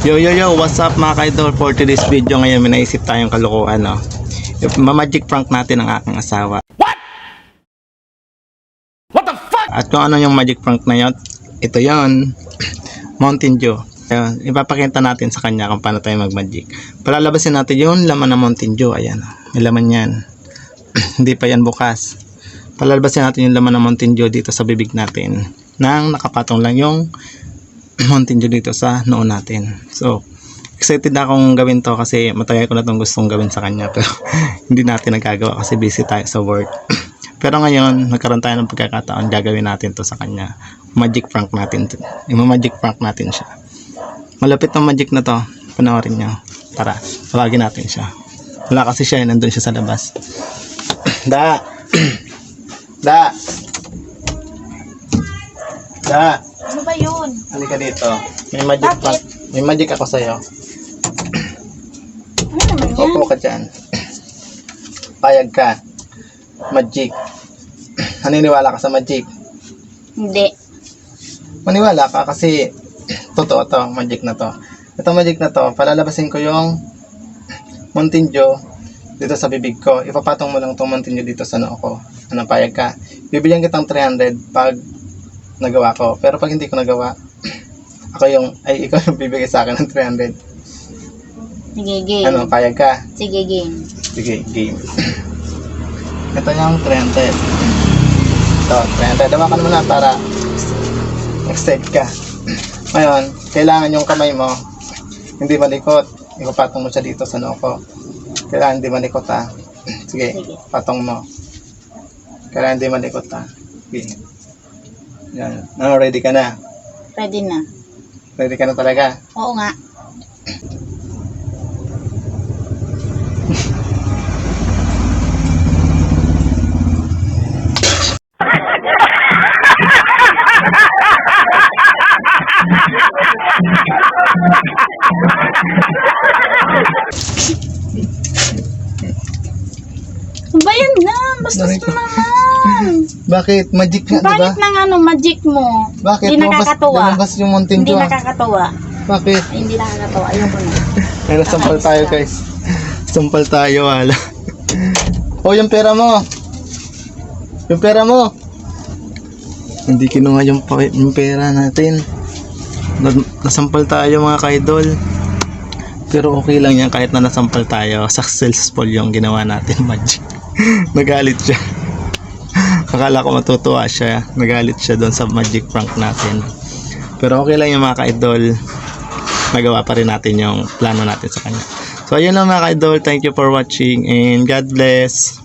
Yo, what's up mga ka-idol? For today's video ngayon, may naisip tayong kalokohan, no? Ma-magic prank natin ang aking asawa. What the fuck? At kung ano yung magic prank na yun, ito yon Mountain Dew. Ipapakita natin sa kanya kung paano tayo mag-magic. Palalabasin natin yung laman ng Mountain Dew. Ayan, may laman yan. Hindi pa yan bukas. Palalabasin natin yung laman ng Mountain Dew dito sa bibig natin. Nang nakapatong lang yung Mountain Dew dito sa noo natin. So, excited na akong gawin to kasi matagal ko na itong gustong gawin sa kanya. Pero hindi natin nagagawa kasi busy tayo sa work. Pero ngayon, nagkaroon tayo ng pagkakataon, gagawin natin to sa kanya. Magic prank natin. Magic prank natin siya. Malapit ng magic na to. Panoorin nyo. Tara, tawagin natin siya. Wala kasi siya, nandun siya sa labas. Da! Da! Da! Ano ba yun? Halika dito. May magic prank. May magic ako sa'yo. Ano naman yan? Opo ka dyan. Payag ka. Magic. Naniniwala ka sa magic? Hindi. Maniwala ka kasi totoo to, magic na to. Ito magic na to, palalabasin ko yung Mountain Dew dito sa bibig ko. Ipapatong mo lang itong Mountain Dew dito sa noo ko. Anong payag ka? Bibigyan kitang 300 pag nagawa ko. Pero pag hindi ko nagawa, ikaw yung bibigay sa akin ng 300. Sige, game. Ano, payag ka? Sige, game. Sige, game. Ito yung 300. Ito, 300. Dawakan mo na para excited ka. Ngayon, kailangan yung kamay mo hindi malikot. Ipapatong mo siya dito sa noo ko. Kailangan hindi malikot ha. Sige, patong mo. Kailangan hindi malikot ha. Sige. Yan. Ano, ready ka na? Ready na. Ready ka na talaga? Oo nga. Bayan na, basta Narito. naman. Bakit? Magic nga, diba? Bakit nang magic mo? Bakit? Hindi nakakatuwa. Lumabas yung Mountain Hindi Dew. nakakatuwa. Bakit? Ay, hindi nakakatuwa. Ayoko na. Ay, nasampal tayo guys. Sampal tayo, wala. Oh, yung pera mo. Yung pera mo. Hindi kinuha yung pera natin. Nasampal tayo mga ka-idol. Pero okay lang yan kahit na nasampal tayo. Successful yung ginawa natin magic. Nagalit siya. Akala ko matutuwa siya. Nagalit siya doon sa magic prank natin. Pero okay lang yung mga ka-idol. Nagawa pa rin natin yung plano natin sa kanya. So ayun lang mga ka-idol. Thank you for watching and God bless.